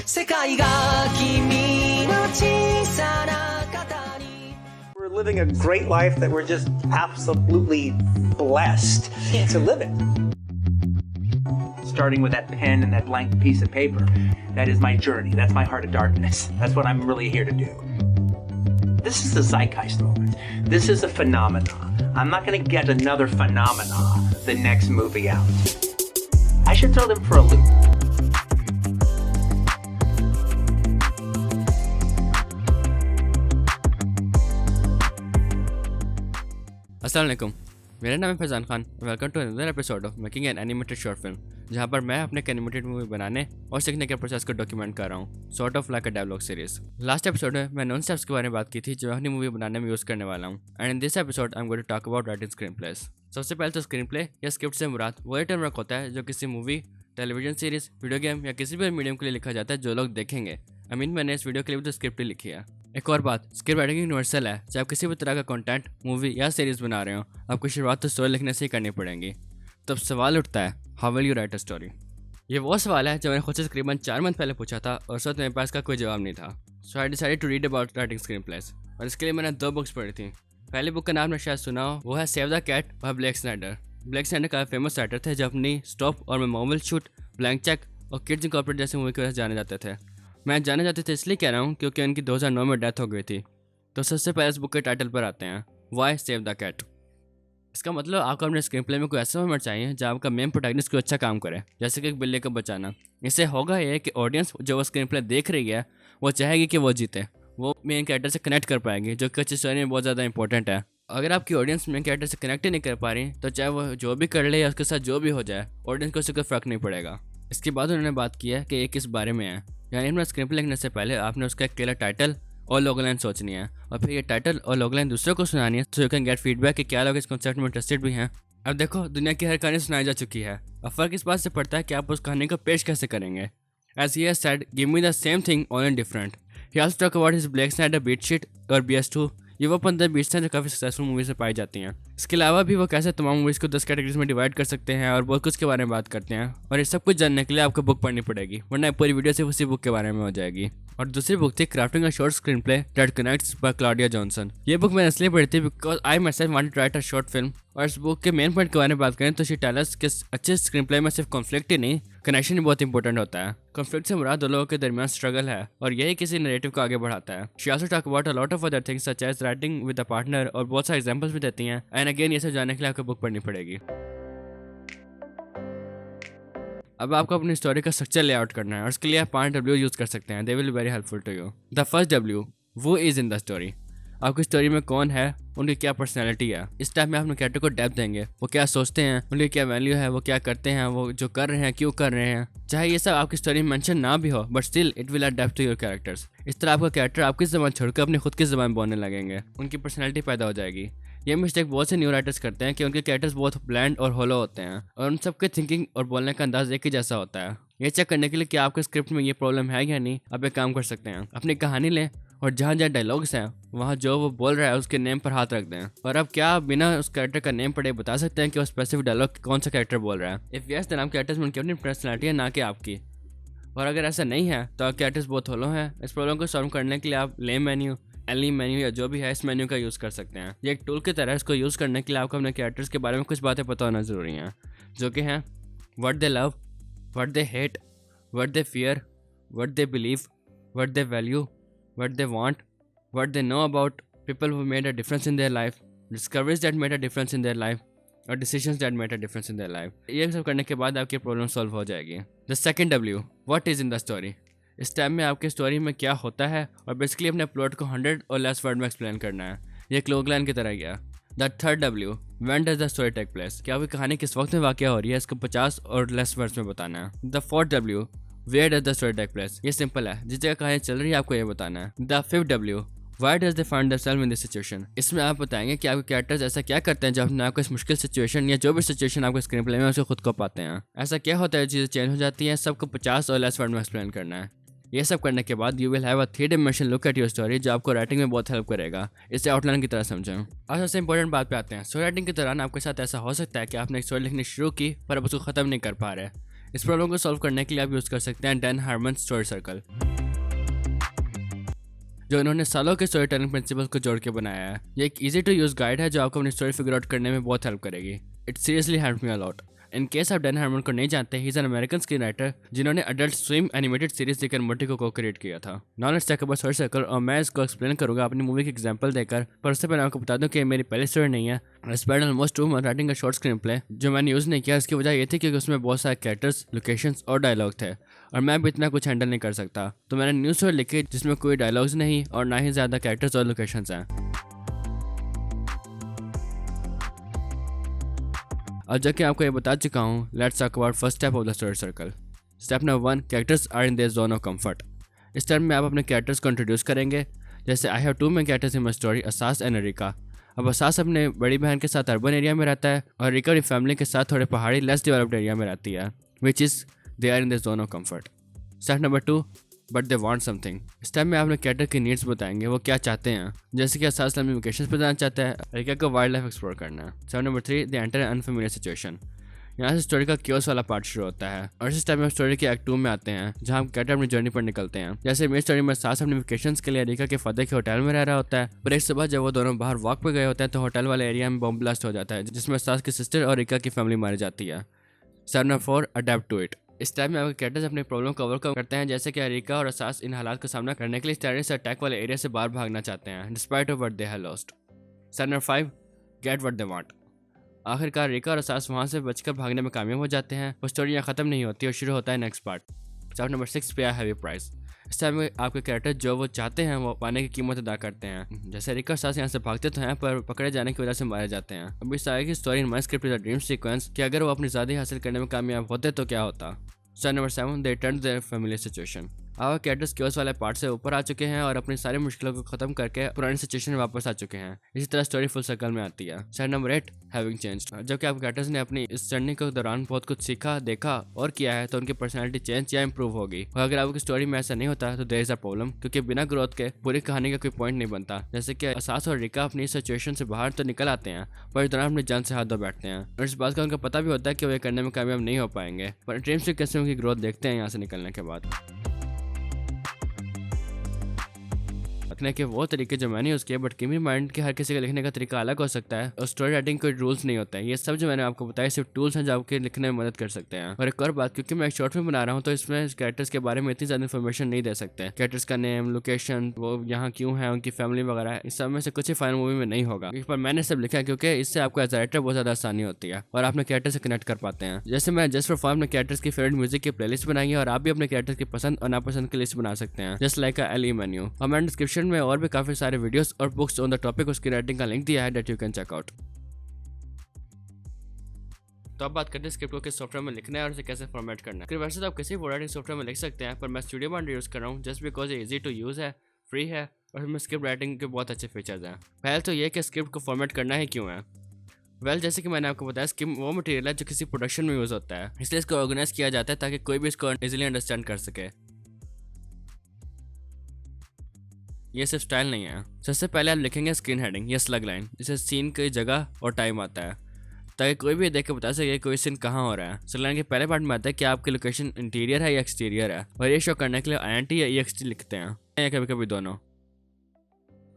世界が君の小さな肩に We're living a great life that we're just absolutely blessed to live it. Starting with that pen and that blank piece of paper, that is my journey. That's my heart of darkness. That's what I'm really here to do. This is the zeitgeist moment. This is a phenomenon. I'm not going to get another phenomenon the next movie out. I should throw them for a loop. अस्सलाम वालेकुम, मेरा नाम है Faizan Khan. Welcome to another episode of making an animated short film, जहां पर मैं अपने animated movie बनाने और सीखने के प्रोसेस को डॉक्यूमेंट कर रहा हूं, sort of like a dialogue series. Last episode में मैं नॉन स्टेप्स के बारे में बात की थी जो अपनी मूवी बनाने में यूज़ करने वाला हूं, and in this episode I am going to talk about writing screenplays. सबसे पहले तो स्क्रीन प्ले या स्क्रिप्ट से मुराद वो टर्म वर्क होता है जो किसी movie, television series, video game या किसी भी मीडियम के लिए लिखा जाता है जो लोग देखेंगे। मैंने इस वीडियो के लिए भी तो स्क्रिप्ट ही लिखी है। एक और बात, स्क्रिप्ट राइटिंग यूनिवर्सल है। चाहे आप किसी भी तरह का कंटेंट, मूवी या सीरीज बना रहे हो, आपको शुरुआत तो स्टोरी लिखने से ही करनी पड़ेगी। तब सवाल उठता है, how will you right a story? ये वो सवाल है जो मैंने खुद से तकरीबन 4 मंथ पहले पूछा था और उस वक्त मेरे पास का कोई जवाब नहीं था। So I decided to read about writing screenplays, और इसके लिए मैंने 2 बुक्स पढ़ी थी। पहली बुक का नाम आपने शायद सुना हो, वो है सेव द कैट और ब्लैक स्नाइडर। ब्लैक स्नाइडर का फेमस राइटर थे जो अपनी स्टॉप और मार्वल शूट, ब्लैंक चेक और किड्स इनकॉर्पोरेटेड जैसी मूवी की वजह से जाने जाते थे। मैं जाने जाते थे इसलिए कह रहा हूँ क्योंकि उनकी 2009 में डेथ हो गई थी। तो सबसे पहले इस बुक के टाइटल पर आते हैं, वाई सेव द कैट। इसका मतलब आपको अपने स्क्रीन प्ले में कोई ऐसा मोमेंट चाहिए जहाँ आपका मेन प्रोटैगनिस्ट कोई अच्छा काम करे, जैसे कि एक बिल्ली को बचाना। इससे होगा ये कि ऑडियंस जो वो स्क्रीन प्ले देख रही है वो चाहेगी कि वो जीते, वो मेन कैरेक्टर से कनेक्ट कर पाएगी, जो कि अच्छी स्टोरी में बहुत ज़्यादा इंपॉर्टेंट है। अगर आपकी ऑडियंस मेन कैरेक्टर से कनेक्ट ही नहीं कर पा रही तो चाहे वो जो भी कर ले या उसके साथ जो भी हो जाए, ऑडियंस को उससे कोई फ़र्क नहीं पड़ेगा। इसके बाद उन्होंने बात की है कि ये किस बारे में है, यानी अपना स्क्रीन प्ले लिखने से पहले आपने उसका एक क्लियर टाइटल और लोगो लाइन सोचनी है, और फिर ये टाइटल और लोगो लाइन दूसरों को सुनानी है, so you can get feedback कि क्या लोग इस कॉन्सेप्ट में इंटरेस्टेड भी हैं। अब देखो, दुनिया की हर कहानी सुनाई जा चुकी है, अब फर्क इस बात से पड़ता है कि आप उस कहानी को पेश कैसे करेंगे। As he has said, give me the same thing all in different. He also talk about his Blake Snyder beat sheet और BS2। ये वो 15 बीट्स हैं जो काफ़ी सक्सेसफुल मूवीज में पाई जाती हैं। इसके अलावा भी वो कैसे तमाम मूवीज़ को 10 कैटेगरीज में डिवाइड कर सकते हैं और बहुत कुछ के बारे में बात करते हैं, और ये सब कुछ जानने के लिए आपको बुक पढ़नी पड़ेगी, वरना पूरी वीडियो सिर्फ उसी बुक के बारे में हो जाएगी। और दूसरी बुक थी crafting a short screenplay that connects by Claudia Johnson. ये बुक मैंने इसलिए पढ़ी थी because I myself wanted to write a short film. और इस बुक के मेन पॉइंट के बारे में बात करें तो शी टेल्स कि अच्छे स्क्रीन प्ले में सिर्फ कॉन्फ्लिक्ट ही नहीं, कनेक्शन भी बहुत इंपॉर्टेंट होता है। कॉन्फ्लिक्ट से मुराद दो लोगों के दरमियान स्ट्रगल है, और यही किसी नैरेटिव को आगे बढ़ाता है। She also talk about a lot of other things such as writing with a partner, और बहुत सारे एग्जांपल्स भी देती हैं। एंड अगेन ये सब जानने के लिए आपको बुक पढ़नी पड़ेगी। अब आपको अपनी स्टोरी का स्ट्रक्चर लेआउट करना है, और उसके लिए आप 5 W यूज़ कर सकते हैं। They will be very helpful to you. The first W, वो इज़ इन द स्टोरी। आपकी स्टोरी में कौन है, उनकी क्या पर्सनैलिटी है। इस टाइप में आप अपने कैरेक्टर को डेप्थ देंगे, वो क्या सोचते हैं, उनकी क्या वैल्यू है, वो क्या करते हैं, वो जो कर रहे हैं क्यों कर रहे हैं। चाहे ये सब आपकी स्टोरी में मेंशन ना भी हो, but still it will add depth to your characters. इस तरह आपका कैरेक्टर आपकी ज़बान छोड़कर अपनी खुद की ज़बान बोलने लगेंगे, उनकी पर्सनैलिटी पैदा हो जाएगी। ये मिस्टेक बहुत से न्यू राइटर्स करते हैं कि उनके कैरेक्टर्स बहुत ब्लैंड और होलो होते हैं, और उन सबके थिंकिंग और बोलने का अंदाज एक ही जैसा होता है। ये चेक करने के लिए कि आपके स्क्रिप्ट में ये प्रॉब्लम है या नहीं, आप एक काम कर सकते हैं, अपनी कहानी लें और जहाँ जहाँ डायलॉग्स हैं वहाँ जो वो बोल रहा है उसके नेम पर हाथ रख दें। और अब क्या आप बिना उस कैरेक्टर का नेम पढ़े बता सकते हैं कि वो स्पेसिफिक डायलॉग कौन सा कैरेक्टर बोल रहा है? इफ़ यस देन आप कैरेक्टर्स में उनकी अपनी पर्सनैलिटी है, ना कि आपकी। और अगर ऐसा नहीं है तो आप कैरेक्टर्स बहुत होलो हैं। इस प्रॉब्लम को सॉल्व करने के लिए आप ले मेन्यू, एली मेन्यू या जो भी है इस मेन्यू का यूज़ कर सकते हैं। ये एक टूल की तरह है। इसको यूज़ करने के लिए आपको अपने कैरेक्टर्स के बारे में कुछ बातें पता होना ज़रूरी हैं, जो कि हैं what they love, what they hate, what they fear, what they believe, what they value, what they want, what they know about people who made a difference in their life, discoveries that made a difference in their life, और decisions that made a difference in their life। ये सब करने के बाद आपकी problem solve हो जाएगी। The second W, what is in the story। इस टाइम में आपकी स्टोरी में क्या होता है, और बेसिकली अपने प्लॉट को 100 और लेस वर्ड में एक्सप्लेन करना है। ये एक लॉग लाइन की तरह गया। The third W, when does the story take place। क्या आपकी कहानी किस वक्त में वाक़या हो रही है, इसको 50 और लेस वर्ड्स में बताना है। The fourth W, where does the story take place। ये सिंपल है, जिस जगह कहानी चल रही है आपको ये बताना है। The fifth W, Why does they find themselves in this situation। इसमें आप बताएंगे कि आपके कैरेक्टर्स ऐसा क्या करते हैं जब अपने आपको इस मुश्किल सिचुएशन या जो भी सिचुएशन आपको स्क्रीन प्ले में उसको खुद को पाते हैं। ऐसा क्या होता है, चीज़ें चेंज हो जाती हैं। सबको 50 और लेस वर्ड में एक्सप्लेन करना है। ये सब करने के बाद you will have a 3 dimension look at your story, जो आपको राइटिंग में बहुत हेल्प करेगा। इसे आउटलाइन की तरह समझें। और सबसे इंपॉर्टेंट बात पे आते हैं। स्टोरी राइटिंग के दौरान आपके साथ ऐसा हो सकता है कि आपने एक स्टोरी लिखनी शुरू की पर अब उसको ख़त्म नहीं कर पा रहे। इस प्रॉब्लम को सॉल्व करने के लिए आप यूज़ कर सकते हैं डैन हार्मन स्टोरी सर्कल, जो इन्होंने सालों के स्टोरी टेलिंग प्रिंसिपल्स को जोड़ के बनाया है। ये एक इजी टू यूज़ गाइड है जो आपको अपनी स्टोरी फिगर आउट करने में बहुत हेल्प करेगी। It seriously help me a lot. In case आप डैन हार्मन को नहीं जानते, he is an American screen writer जिन्होंने adult swim animated series Rick and Morty को क्रिएट किया था। Now let's talk about story circle, और मैं इसको एक्सप्लेन करूंगा अपनी मूवी की एग्जांपल देकर। पर उससे पहले आपको बता दूं कि मेरी पहली स्टोरी नहीं है। I spend almost 2 month writing a short screen play जो मैंने यूज़ नहीं किया। इसकी वजह ये थी क्योंकि उसमें बहुत सारे कैरेक्टर्स, लोकेशंस और डायलॉग थे और मैं भी इतना कुछ हैंडल नहीं कर सकता। तो मैंने न्यू स्टोरी लिखी जिसमें कोई डायलॉग्स नहीं और ना ही ज़्यादा कैरेक्टर्स और लोकेशंस हैं। और जबकि आपको ये बता चुका हूँ, let's talk about first step of the story circle. Step number 1, characters are in their zone of comfort. इस स्टेप में आप अपने कैरेक्टर्स को इंट्रोड्यूस करेंगे। जैसे I have 2 main characters in my story, Asas and Arika. अब Asas अपने बड़ी बहन के साथ अर्बन एरिया में रहता है और अरिका अपनी फैमिली के साथ थोड़े पहाड़ी लेस डेवलप्ड एरिया में रहती है, which is they are in their zone of comfort. Step number 2, but they want something. इस टाइम में आपने कैरेक्टर की नीड्स बताएंगे, वो क्या चाहते हैं। जैसे कि असास लंबी वेकेशन पर जाना चाहता है, अरिका को वाइल्ड लाइफ एक्सप्लोर करना है। Step number 3, they enter an unfamiliar situation. यहाँ से स्टोरी का क्योस वाला पार्ट शुरू होता है और इस टाइम में स्टोरी के एक्ट 2 में आते हैं जहाँ हम कैरेक्टर अपनी जर्नी पर निकलते हैं। जैसे मेरी स्टोरी में सास अपने वेकेशंस के लिए अरिका के फादर के होटल में रह रहा होता है, पर एक सुबह जब वो दोनों बाहर वॉक पे गए होते हैं तो होटल वाले एरिया में बॉम्ब ब्लास्ट हो जाता है जिसमें सास की सिस्टर और अरिका की फैमिली मारी जाती है। Step number 4, adapt to it. इस टाइम में आपके कैरेक्टर्स अपने प्रॉब्लम को ओवरकम करते हैं, जैसे कि अरिका और असास इन हालात का सामना करने के लिए टेररिस्ट अटैक वाले एरिया से बाहर भागना चाहते हैं despite of what they have lost. Step number 5, get what they want. आखिरकार अरिका और असास वहाँ से बचकर भागने में कामयाब हो जाते हैं। वो स्टोरी यहाँ खत्म नहीं होती और शुरू होता है नेक्स्ट पार्ट। स्टेप नंबर 6, पे अ हैवी प्राइस। इस टाइम में आपके कैरेक्टर जो वो चाहते हैं वो पाने की कीमत अदा करते हैं। जैसे अरिका और असास यहाँ से भागते तो हैं पर पकड़े जाने की वजह से मारे जाते हैं। अब इस आगे की story in my script is a dream sequence कि अगर वो अपनी आज़ादी हासिल करने में कामयाब होते तो क्या होता। Step number 7, they return to their family situation. अब कैरेक्टर्स क्योस वाले पार्ट से ऊपर आ चुके हैं और अपनी सारी मुश्किलों को खत्म करके पुरानी सिचुएशन में वापस आ चुके हैं। इसी तरह स्टोरी फुल सर्कल में आती है। Step number 8, having changed. जबकि आप कैरेक्टर्स ने अपनी इस जर्नी के दौरान बहुत कुछ सीखा, देखा और किया है तो उनकी पर्सनैलिटी चेंज या इंप्रूव होगी। और अगर आपकी स्टोरी में ऐसा नहीं होता तो देयर इज अ प्रॉब्लम, क्योंकि बिना ग्रोथ के पूरी कहानी का कोई पॉइंट नहीं बनता। जैसे कि असास और अरिका अपनी सिचुएशन से बाहर तो निकल आते हैं पर इस दौरान अपनी जान से हाथ धो बैठते हैं और इस बात का उनको पता भी होता है कि वो ये करने में कामयाब नहीं हो पाएंगे, पर ड्रीम से कैसे उनकी ग्रोथ देखते हैं यहाँ से निकलने के बाद। लिखने के वो तरीके जो मैंने यूज़ किए, बट कीप इन माइंड कि हर किसी का लिखने का तरीका अलग हो सकता है और स्टोरी राइटिंग कोई रूल्स नहीं होता है। ये सब जो मैंने आपको बताया सिर्फ टूल्स हैं जो आपके लिखने में मदद कर सकते हैं। और एक और बात, क्योंकि मैं एक शॉर्ट फिल्म बना रहा हूँ तो इसमें कैरेक्टर्स के बारे में इतनी ज़्यादा इन्फॉर्मेशन नहीं दे सकते। कैरेक्टर्स का नेम, लोकेशन, वो यहाँ क्यों है, उनकी फैमिली वगैरह, इस सब में से कुछ ही फाइनल मूवी में नहीं होगा। पर मैंने सब लिखा है क्योंकि इससे आपको एज राइटर बहुत ज़्यादा आसानी होती है और आपने कैरेक्टर से कनेक्ट कर पाते हैं। जैसे मैं जस्ट फॉर फन अपने कैरेक्टर्स की फेवरेट म्यूजिक की प्लेलिस्ट बनाई है और आप भी अपने कैरेक्टर्स की पसंद और नापसंद की लिस्ट बना सकते हैं, जस्ट लाइक अ एल मेन्यू। और मैंने डिस्क्रिप्शन में और भी काफी सारे वीडियोस और बुक्स ऑन द टॉपिक उसकी राइटिंग का लिंक दिया है that you can check out. तो अब बात करते हैं स्क्रिप्ट को किस सॉफ्टवेयर में लिखना है और उसे कैसे फॉर्मेट करना है। वैसे तो आप किसी भी राइटिंग सॉफ्टवेयर में लिख सकते हैं, पर मैं स्टूडियो बॉन्ड यूज़ कर रहा हूँ जस्ट बिकॉज ये इजी टू यूज़ है, फ्री है और इसमें स्क्रिप्ट राइटिंग के बहुत अच्छे फीचर्स हैं। पहले तो ये कि स्क्रिप्ट को फॉर्मेट करना ही क्यों है। जैसे कि मैंने आपको बताया, स्क्रिप्ट वो मटेरियल है जो किसी प्रोडक्शन में यूज़ होता है, इसलिए इसको ऑर्गेनाइज किया जाता है ताकि कोई भी इसको इजीली अंडरस्टैंड कर सके। ये सिर्फ स्टाइल नहीं है। सबसे पहले आप लिखेंगे स्क्रीन हेडिंग या स्लग लाइन, जिससे सीन की जगह और टाइम आता है ताकि कोई भी देख के बता सके कोई सीन कहाँ हो रहा है। स्लग लाइन के पहले पार्ट में आता है कि आपकी लोकेशन इंटीरियर है या एक्सटीरियर है, और ये शो करने के लिए INT या EXT लिखते हैं या कभी कभी दोनों।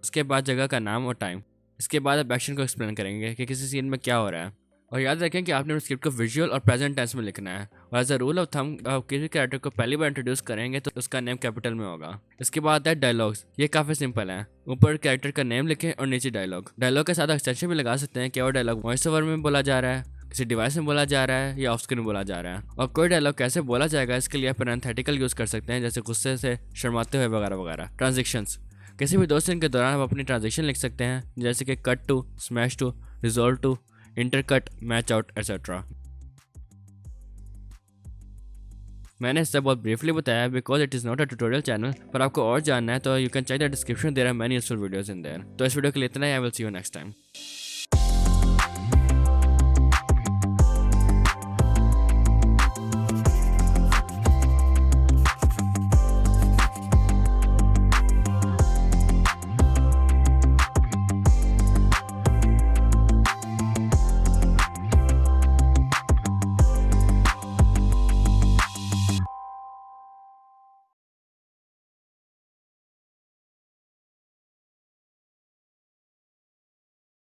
उसके बाद जगह का नाम और टाइम। इसके बाद आप एक्शन को एक्सप्लेन करेंगे कि किसी सीन में क्या हो रहा है। और याद रखें कि आपने स्क्रिप्ट को विजुअल और प्रेजेंट टेंस में लिखना है। और as a rule of thumb, आप किसी कैरेक्टर को पहली बार इंट्रोड्यूस करेंगे तो उसका नेम कैपिटल में होगा। इसके बाद है डायलॉग्स। ये काफ़ी सिंपल है, ऊपर कैरेक्टर का नेम लिखें और नीचे डायलॉग। डायलॉग के साथ एक्सटेंशन भी लगा सकते हैं कि वो डायलॉग वॉइस ओवर में बोला जा रहा है, किसी डिवाइस में बोला जा रहा है या ऑफ स्क्रीन बोला जा रहा है। और कोई डायलॉग कैसे बोला जाएगा इसके लिए पैरेंथेटिकल यूज़ कर सकते हैं, जैसे गुस्से से, शर्माते हुए वगैरह वगैरह। ट्रांजेक्शंस, किसी भी 2 सीन के दौरान आप अपनी ट्रांजेक्शन लिख सकते हैं, जैसे कि cut to, smash to, resolve to, intercut, match out etcetera. मैंने इससे बहुत ब्रीफली बताया because it is not a tutorial channel, पर आपको और जानना है तो you can check the description, there are many useful videos in there. तो इस वीडियो के लिए इतना ही, I will see you next time.